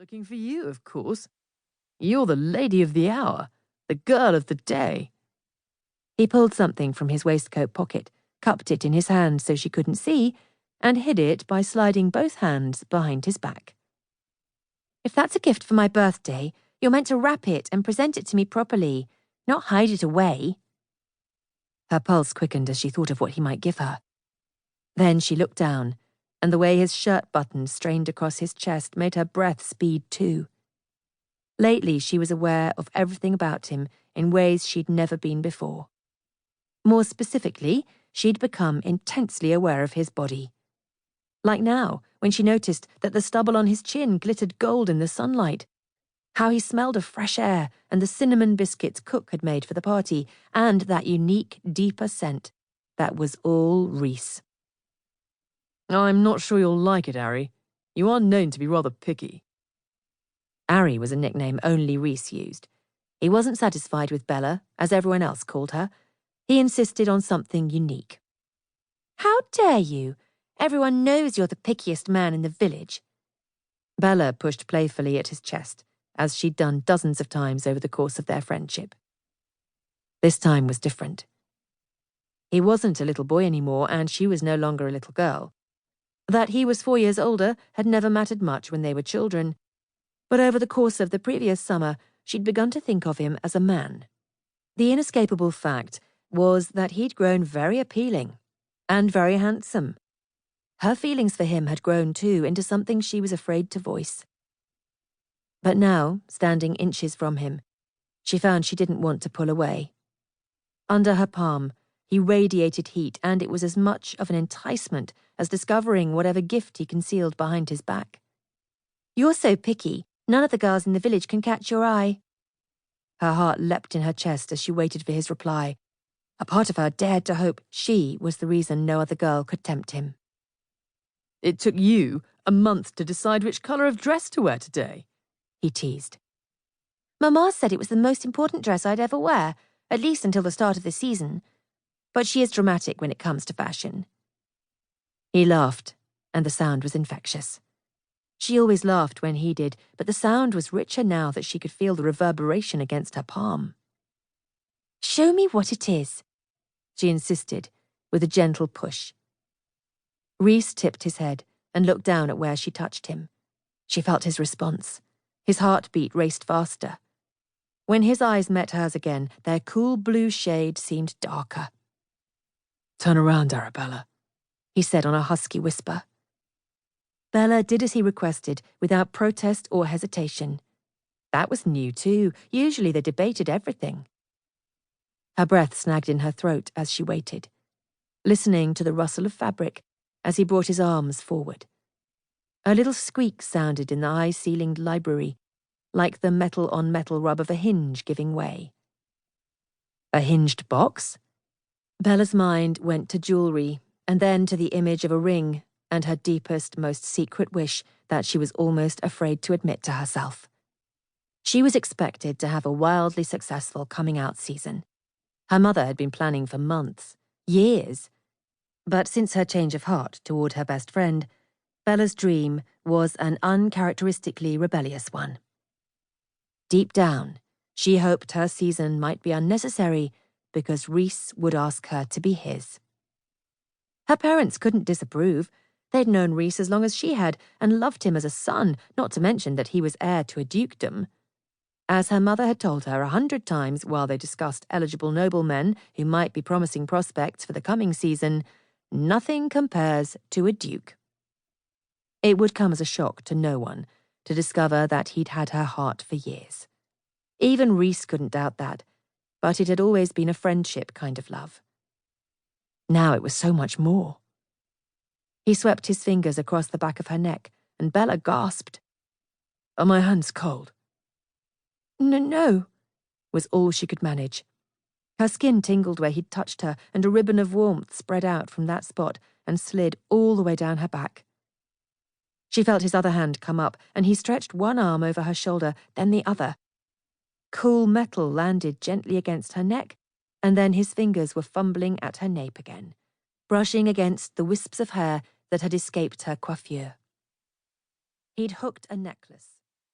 Looking for you, of course. You're the lady of the hour, the girl of the day." He pulled something from his waistcoat pocket, cupped it in his hand so she couldn't see, and hid it by sliding both hands behind his back. "If that's a gift for my birthday, you're meant to wrap it and present it to me properly, not hide it away." Her pulse quickened as she thought of what he might give her. Then she looked down, and the way his shirt buttons strained across his chest made her breath speed too. Lately, she was aware of everything about him in ways she'd never been before. More specifically, she'd become intensely aware of his body. Like now, when she noticed that the stubble on his chin glittered gold in the sunlight, how he smelled of fresh air and the cinnamon biscuits Cook had made for the party, and that unique, deeper scent that was all Rhys. "I'm not sure you'll like it, Harry. You are known to be rather picky." Ari was a nickname only Rhys used. He wasn't satisfied with Bella, as everyone else called her. He insisted on something unique. "How dare you? Everyone knows you're the pickiest man in the village." Bella pushed playfully at his chest, as she'd done dozens of times over the course of their friendship. This time was different. He wasn't a little boy anymore, and she was no longer a little girl. That he was 4 years older had never mattered much when they were children, but over the course of the previous summer, she'd begun to think of him as a man. The inescapable fact was that he'd grown very appealing and very handsome. Her feelings for him had grown too into something she was afraid to voice. But now, standing inches from him, she found she didn't want to pull away. Under her palm, he radiated heat, and it was as much of an enticement as discovering whatever gift he concealed behind his back. "You're so picky, none of the girls in the village can catch your eye." Her heart leapt in her chest as she waited for his reply. A part of her dared to hope she was the reason no other girl could tempt him. "It took you a month to decide which colour of dress to wear today," he teased. "Mama said it was the most important dress I'd ever wear, at least until the start of the season. But she is dramatic when it comes to fashion." He laughed, and the sound was infectious. She always laughed when he did, but the sound was richer now that she could feel the reverberation against her palm. "Show me what it is," she insisted, with a gentle push. Rhys tipped his head and looked down at where she touched him. She felt his response. His heartbeat raced faster. When his eyes met hers again, their cool blue shade seemed darker. "Turn around, Arabella," he said on a husky whisper. Bella did as he requested, without protest or hesitation. That was new too. Usually they debated everything. Her breath snagged in her throat as she waited, listening to the rustle of fabric as he brought his arms forward. A little squeak sounded in the high-ceilinged library, like the metal-on-metal rub of a hinge giving way. A hinged box? Bella's mind went to jewelry, and then to the image of a ring, and her deepest, most secret wish that she was almost afraid to admit to herself. She was expected to have a wildly successful coming-out season. Her mother had been planning for months, years. But since her change of heart toward her best friend, Bella's dream was an uncharacteristically rebellious one. Deep down, she hoped her season might be unnecessary because Rhys would ask her to be his. Her parents couldn't disapprove. They'd known Rhys as long as she had and loved him as a son, not to mention that he was heir to a dukedom. As her mother had told her 100 times while they discussed eligible noblemen who might be promising prospects for the coming season, nothing compares to a duke. It would come as a shock to no one to discover that he'd had her heart for years. Even Rhys couldn't doubt that, but it had always been a friendship kind of love. Now it was so much more. He swept his fingers across the back of her neck, and Bella gasped. "Are my hands cold?" No, was all she could manage. Her skin tingled where he'd touched her, and a ribbon of warmth spread out from that spot and slid all the way down her back. She felt his other hand come up, and he stretched one arm over her shoulder, then the other. Cool metal landed gently against her neck, and then his fingers were fumbling at her nape again, brushing against the wisps of hair that had escaped her coiffure. He'd hooked a necklace